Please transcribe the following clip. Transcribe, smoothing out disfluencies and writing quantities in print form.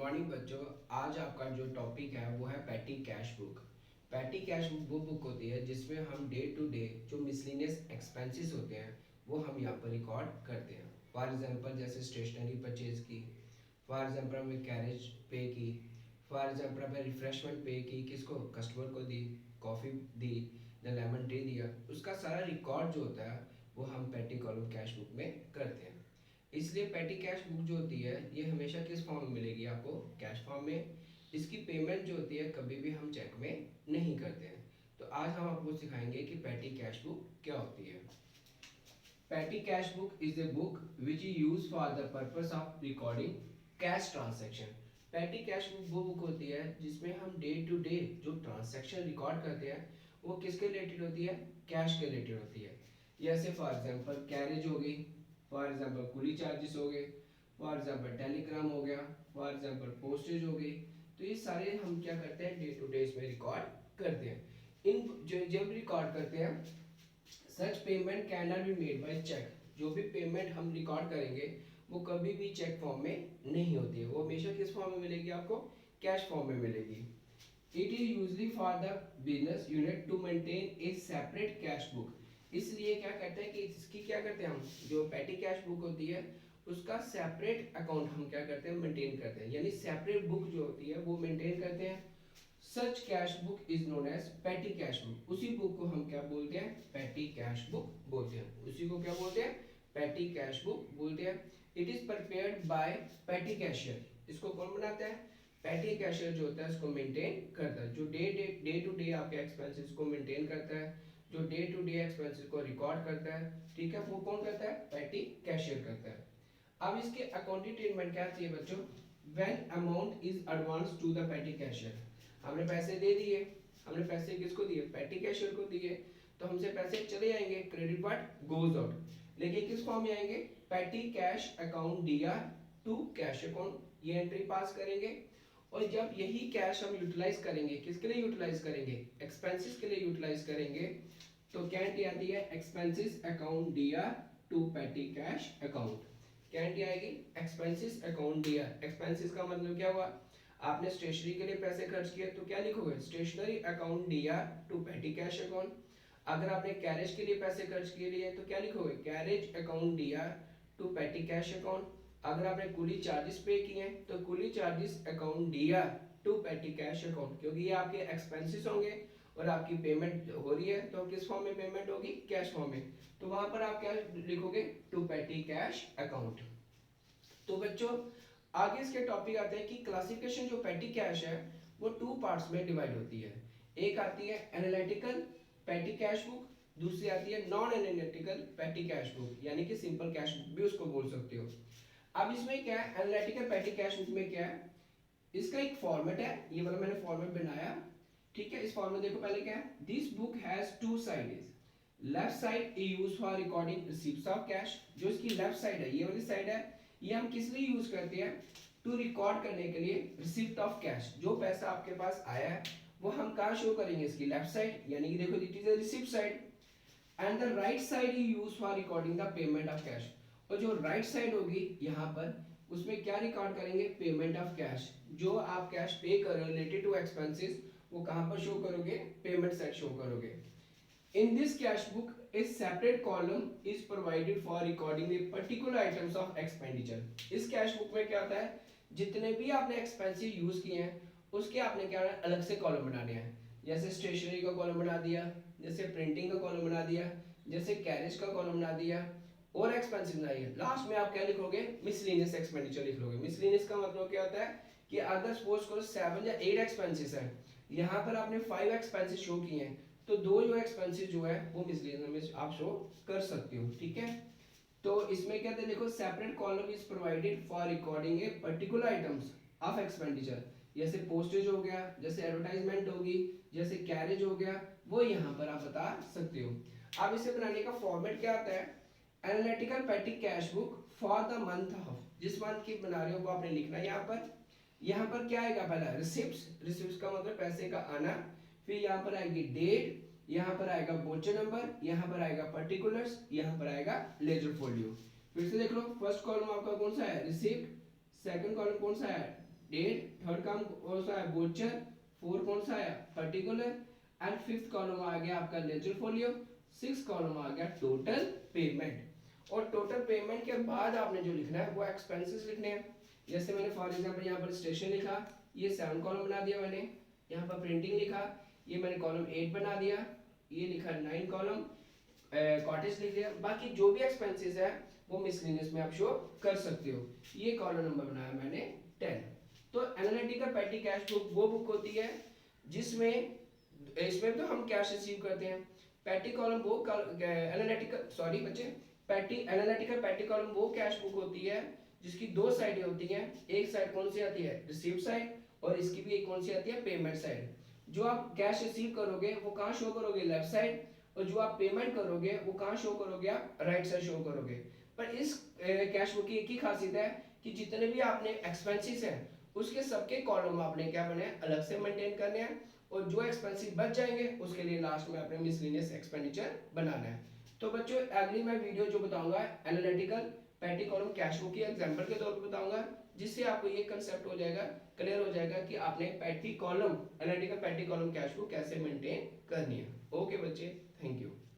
Morning बच्चों। आज आपका जो टॉपिक है वो है patty cash book. Patty cash book वो बुक होती है जिसमें हम डे टू डे जो मिसलिनियस एक्सपेंसेस होते हैं वो हम यहाँ पर रिकॉर्ड करते हैं। फॉर एग्जांपल जैसे स्टेशनरी परचेज की, फॉर एग्जांपल हमें कैरेज पे की, फॉर एग्जांपल हमें रिफ्रेशमेंट पे की, किसको कस्टमर को दी, कॉफ़ी दी या लेमन टी दिया, उसका सारा रिकॉर्ड जो होता है वो हम पैटी कॉलम कैश बुक में करते हैं। इसलिए पैटी कैश बुक जो होती है ये हमेशा किस फॉर्म में मिलेगी आपको? कैश फॉर्म में। इसकी पेमेंट जो होती है कभी भी हम चेक में नहीं करते हैं। तो आज हम आपको सिखाएंगे कि पैटी कैश बुक क्या होती है। Patty cash book is a book which is use for the purpose of recording cash transaction. Patty cash book वो बुक होती है जिसमें हम डे टू डे जो ट्रांसैक्शन रिकॉर्ड करते हैं वो किसके रिलेटेड होती है? कैश के रिलेटेड होती है। जैसे फॉर एग्जांपल कैरेज हो गई, फॉर एग्जांपल कुली चार्जेस हो गए, फॉर एग्जांपल टेलीग्राम हो गया, फॉर एग्जांपल पोस्टेज हो गई। तो ये सारे हम क्या करते हैं? डे टू डे इसमें रिकॉर्ड करते हैं। इन जब रिकॉर्ड करते हैं such payment can not be made by cheque. जो भी पेमेंट हम रिकॉर्ड करेंगे वो कभी भी चेक फॉर्म में नहीं होती है, वो हमेशा किस फॉर्म में मिलेगी आपको? कैश फॉर्म में मिलेगी। It is usually for the business unit to maintain a separate cash book. इसलिए क्या करते हैं कि इसकी क्या करते हैं हम, जो पैटी कैश बुक होती है उसका सेपरेट अकाउंट हम क्या करते हैं? मेंटेन करते हैं, यानी सेपरेट बुक जो होती है वो मेंटेन करते हैं। Such cash book is known as petty cash book. उसी बुक को हम क्या बोलते हैं? पैटी कैश बुक बोलते हैं। उसी को क्या बोलते हैं? पैटी कैश बुक बोलते हैं। It is prepared by petty cashier. इसको कौन बनाता है? पैटी कैशियर जो होता है इसको मेंटेन करता है, जो डे टू डे आपके एक्सपेंसेस को मेंटेन करता है, जो डे टू डे एक्सपेंसेस को रिकॉर्ड करता है, ठीक है, वो कौन करता है? पैटी कैशियर करता है। अब इसके अकाउंटिंग ट्रीटमेंट क्या चाहिए बच्चों? When amount is advance to the petty cashier. हमने पैसे दे दिए, हमने पैसे किसको दिए? पैटी कैशियर को दिए, तो हमसे पैसे चले आएंगे, क्रेडिट व्हाट गोज आउट। लेकिन किस फॉर्म में आएंगे? Petty cash account DR to cash account, ये एंट्री पास करेंगे। और जब यही कैश हम यूटिलाइज करेंगे, किसके लिए यूटिलाइज करेंगे? एक्सपेंसेस के लिए यूटिलाइज करेंगे। तो क्या एंट्री आती है? Expenses account DR to petty cash account. क्या एंट्री आएगी? Expenses account DR. एक्सपेंसेस का मतलब क्या हुआ? आपने स्टेशनरी के लिए पैसे खर्च किए तो क्या लिखोगे? Stationery account DR to petty cash account. अगर आपने कैरेज के लिए पैसे खर्च किए लिए तो क्या लिखोगे? Carriage account DR to petty cash account. अगर आपने कुली चार्जेस पे किए हैं तो कुली charges account DR to petty cash account, क्योंकि ये आपके एक्सपेंसेस होंगे और आपकी पेमेंट हो रही है तो किस फॉर्म में पेमेंट होगी? कैश फॉर्म में। तो वहां पर आप क्या लिखोगे? To petty cash account. तो बच्चों आगे इसके टॉपिक आते हैं कि क्लासिफिकेशन जो पैटी कैश है वो टू पार्ट्स में डिवाइड होती है। एक आती है एनालिटिकल पैटी कैश बुक, दूसरी आती है non analytical patty cash book, यानी कि सिंपल कैश बुक भी उसको बोल सकते हो। अब इसमें क्या है? एनालिटिकल पैटी कैश बुक में क्या है? इसका एक फॉर्मेट है, ये वाला मैंने फॉर्मेट बनाया, ठीक है। इस फॉर्मेट देखो पहले क्या है? This book has two sides. Left side is used for recording receipts of cash. जो इसकी लेफ्ट साइड है, ये वाली साइड है, ये हम किस लिए यूज करते हैं? टू रिकॉर्ड करने के लिए रिसिप्ट ऑफ कैश। जो पैसा आपके पास आया है वो हम कहाँ शो करेंगे? इसकी लेफ्ट साइड, यानी कि देखो it is a receipt side. And the right side is used for recording the payment of cash. और जो राइट साइड होगी यहाँ पर, उसमें क्या रिकॉर्ड करेंगे? Payment of cash. जो आप कैश पे कर रहे हो रिलेटेड टू एक्सपेंसेस वो कहाँ पर शो करोगे? पेमेंट साइड शो करोगे। In this cash book, a separate column is provided for recording the particular items of expenditure. इस कैश बुक में क्या होता है? जितने भी आपने एक्सपेंसिव यूज किए हैं उसके आपने क्या है? अलग से कॉलम बनाने हैं। जैसे स्टेशनरी का कॉलम बना दिया, जैसे प्रिंटिंग का कॉलम बना दिया, जैसे कैरेज का कॉलम बना दिया, और एक्सपेंसिव बनाइए। लास्ट में आप क्या लिखोगे? मिसलेनियस एक्सपेंडिचर लिख लोगे। मिसलेनियस का मतलब क्या होता है कि अगर सपोज करो 7 या 8 एक्सपेंसेस है, यहाँ पर आपने 5 एक्सपेंसेस शो किए हैं, तो दो जो एक्सपेंसेस जो है वो मिसलेनियस में आप शो कर सकते हो, ठीक है। तो इसमें क्या है? देखो separate column is provided for recording a particular items of expenditure. जैसे पोस्टेज हो गया, जैसे एडवर्टाइजमेंट होगी, जैसे कैरेज हो गया, वो यहाँ पर आप बता सकते हो। अब इसे बनाने का फॉर्मेट क्या आता है? Analytical patty cash book for the month of, जिस मंथ की बना रहे हो वो आपने लिखना है यहाँ पर। यहाँ पर क्या आएगा? पहला रिसिप्ट्स, रिसिप्ट्स का मतलब पैसे का आना, फिर यहाँ पर आएगी डेट, यहाँ पर आएगा वोचर नंबर, यहाँ पर आएगा पर्टिकुलर्स, यहाँ पर आएगा लेजर फोलियो। फिर से देख लो, फर्स्ट कॉलम आपका कौन सा है? रिसिप्ट। सेकंड कॉलम कौन सा है? डेट, थर्ड काम कौन सा है वोचर, फोर कौन सा आया पर्टिकुलर, एंड फिफ्थ कॉलम आ गया आपका लेजर फोलियो, सिक्स कॉलम आ गया टोटल पेमेंट। और टोटल पेमेंट के बाद आपने जो लिखना है वो एक्सपेंसेस लिखने हैं। जैसे मैंने फॉर एग्जांपल यहाँ पर स्टेशन लिखा, ये 7 कॉलम बना दिया मैंने। यहाँ पर प्रिंटिंग लिखा, ये मैंने कॉलम 8 बना दिया। ये लिखा 9 कॉलम, कॉटेज लिख दिया। बाकी जो भी एक्सपेंसेस है वो मिसलेनियस में आप शो कर सकते हो। ये कॉलम नंबर बनाया मैंने 10। तो एनालिटिकल पेटी कैश बुक वो बुक होती है जिसमें, इसमें तो हम कैश रिसीव करते हैं। पेटी कॉलम वो एनालिटिकल, सॉरी बच्चे, पेटी एनालिटिकल पेटी कॉलम वो कैश बुक होती है जिसकी दो साइडें होती हैं। एक साइड कौन सी आती है रिसीव साइड, और इसकी भी एक कौन सी आती है पेमेंट साइड। जो आप कैश रिसीव करोगे वो कहाँ शो करोगे लेफ्ट साइड, और जो आप पेमेंट करोगे वो कहाँ शो करोगे आप राइट साइड शो करोगे। पर इस कैश बुक की एक ही खासियत है कि जितने भी आपने एक्सपेंसेस हैं उसके सबके कॉलम आपने क्या बने अलग से मेंटेन करने हैं, और जो एक्सपेंसिव बच जाएंगे उसके लिए लास्ट में अपने मिसलेनियस एक्सपेंडिचर बनाना है। तो बच्चों अगली मैं वीडियो जो बताऊंगा एनालिटिकल पेटी कॉलम कैश बुक की एग्जांपल के तौर पर बताऊंगा, जिससे आपको ये कंसेप्ट हो जाएगा, क्लियर हो जाएगा कि आपने पेटी कॉलम एनालिटिकल पेटी कॉलम कैश बुक कैसे मेंटेन करनी है। ओके बच्चे, थैंक यू।